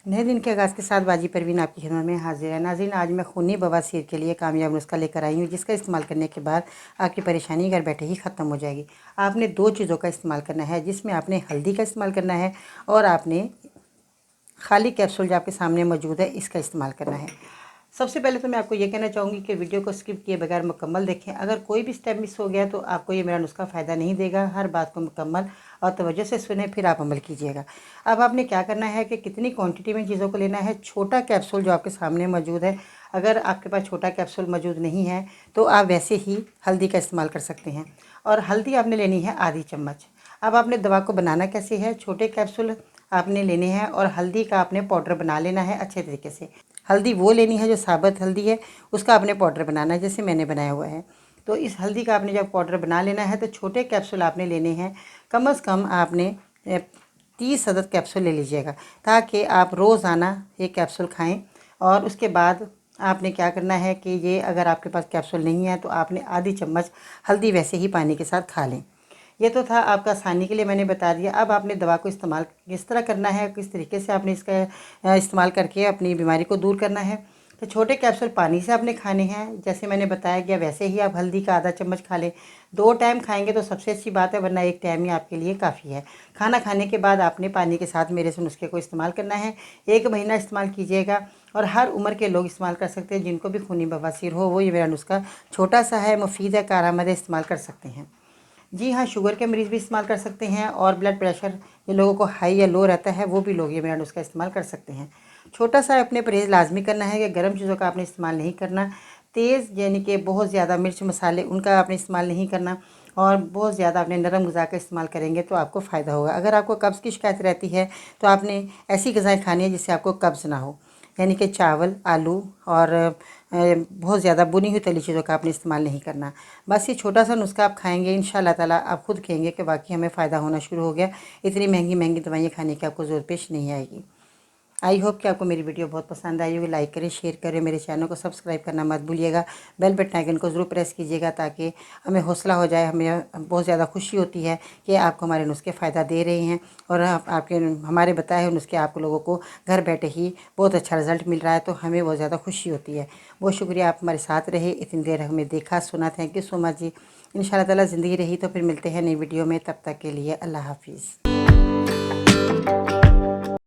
नए दिन के आगाज़ के साथ बाजी परवीन आपकी खिदमत में हाजिर है। नाज़रीन, आज मैं खूनी बवासीर के लिए कामयाब नुस्खा लेकर आई हूँ, जिसका इस्तेमाल करने के बाद आपकी परेशानी घर बैठे ही ख़त्म हो जाएगी। आपने 2 चीज़ों का इस्तेमाल करना है, जिसमें आपने हल्दी का इस्तेमाल करना है और आपने खाली कैप्सूल जो आपके सामने मौजूद है इसका इस्तेमाल करना है। सबसे पहले तो मैं आपको ये कहना चाहूँगी कि वीडियो को स्किप किए बगैर मुकम्मल देखें। अगर कोई भी स्टेप मिस हो गया तो आपको ये मेरा नुस्खा फ़ायदा नहीं देगा। हर बात को मुकम्मल और तवज्जो से सुने, फिर आप अमल कीजिएगा। अब आपने क्या करना है कि कितनी क्वांटिटी में चीज़ों को लेना है। छोटा कैप्सूल जो आपके सामने मौजूद है, अगर आपके पास छोटा कैप्सूल मौजूद नहीं है तो आप वैसे ही हल्दी का इस्तेमाल कर सकते हैं। और हल्दी आपने लेनी है आधी चम्मच। अब आपने दवा को बनाना कैसे है, छोटे कैप्सूल आपने लेने हैं और हल्दी का आपने पाउडर बना लेना है अच्छे तरीके से। हल्दी वो लेनी है जो साबुत हल्दी है, उसका आपने पाउडर बनाना है, जैसे मैंने बनाया हुआ है। तो इस हल्दी का आपने जब पाउडर बना लेना है तो छोटे कैप्सूल आपने लेने हैं। कम से कम आपने 30 अदद कैप्सूल ले लीजिएगा, ताकि आप रोज़ाना ये कैप्सूल खाएं। और उसके बाद आपने क्या करना है कि ये अगर आपके पास कैप्सूल नहीं है तो आपने आधी चम्मच हल्दी वैसे ही पानी के साथ खा लें। ये तो था आपका आसानी के लिए मैंने बता दिया। अब आपने दवा को इस्तेमाल किस तरह करना है, किस तरीके से आपने इसका इस्तेमाल करके अपनी बीमारी को दूर करना है। तो छोटे कैप्सूल पानी से आपने खाने हैं, जैसे मैंने बताया गया वैसे ही आप हल्दी का आधा चम्मच खा लें। 2 टाइम खाएंगे तो सबसे अच्छी बात है, वरना 1 टाइम ही आपके लिए काफ़ी है। खाना खाने के बाद आपने पानी के साथ मेरे से नुस्खे को इस्तेमाल करना है। 1 महीना इस्तेमाल कीजिएगा और हर उम्र के लोग इस्तेमाल कर सकते हैं। जिनको भी खूनी बवासीर हो वो ये मेरा नुस्खा छोटा सा है, मुफीद है, कारआमद है, इस्तेमाल कर सकते हैं। जी हाँ, शुगर के मरीज़ भी इस्तेमाल कर सकते हैं और ब्लड प्रेशर जिन लोगों को हाई या लो रहता है वो भी लोग ये मेरा नुस्खा इस्तेमाल कर सकते हैं। छोटा सा अपने परहेज़ लाजमी करना है कि गर्म चीज़ों का आपने इस्तेमाल नहीं करना। तेज़ यानी कि बहुत ज़्यादा मिर्च मसाले उनका आपने इस्तेमाल नहीं करना। और बहुत ज़्यादा आपने नरम ग़िज़ा का इस्तेमाल करेंगे तो आपको फ़ायदा होगा। अगर आपको कब्ज़ की शिकायत रहती है तो आपने ऐसी ग़िज़ाएँ खानी है जिससे आपको कब्ज़ ना हो, यानी कि चावल, आलू और बहुत ज़्यादा बुनी हुई तली चीज़ों का आपने इस्तेमाल नहीं करना। बस ये छोटा सा नुस्खा आप खाएंगे, इंशाल्लाह ताला आप खुद कहेंगे कि वाकई हमें फ़ायदा होना शुरू हो गया। इतनी महंगी महंगी दवाइयाँ खाने की आपको ज़रूरत पेश नहीं आएगी। आई होप कि आपको मेरी वीडियो बहुत पसंद आई होगी। लाइक करें, शेयर करें, मेरे चैनल को सब्सक्राइब करना मत भूलिएगा। बेल बटन आइकन को ज़रूर प्रेस कीजिएगा ताकि हमें हौसला हो जाए। हमें बहुत ज़्यादा खुशी होती है कि आपको हमारे नुस्खे फ़ायदा दे रहे हैं और आपके हमारे बताए हुए नुस्खे आप लोगों को घर बैठे ही बहुत अच्छा रिज़ल्ट मिल रहा है, तो हमें बहुत ज़्यादा खुशी होती है। बहुत शुक्रिया आप हमारे साथ रहे, इतनी देर हमें देखा सुना। थैंक यू सो मच जी। इंशाल्लाह ताला ज़िंदगी रही तो फिर मिलते हैं नई वीडियो में। तब तक के लिए अल्लाह हाफिज़।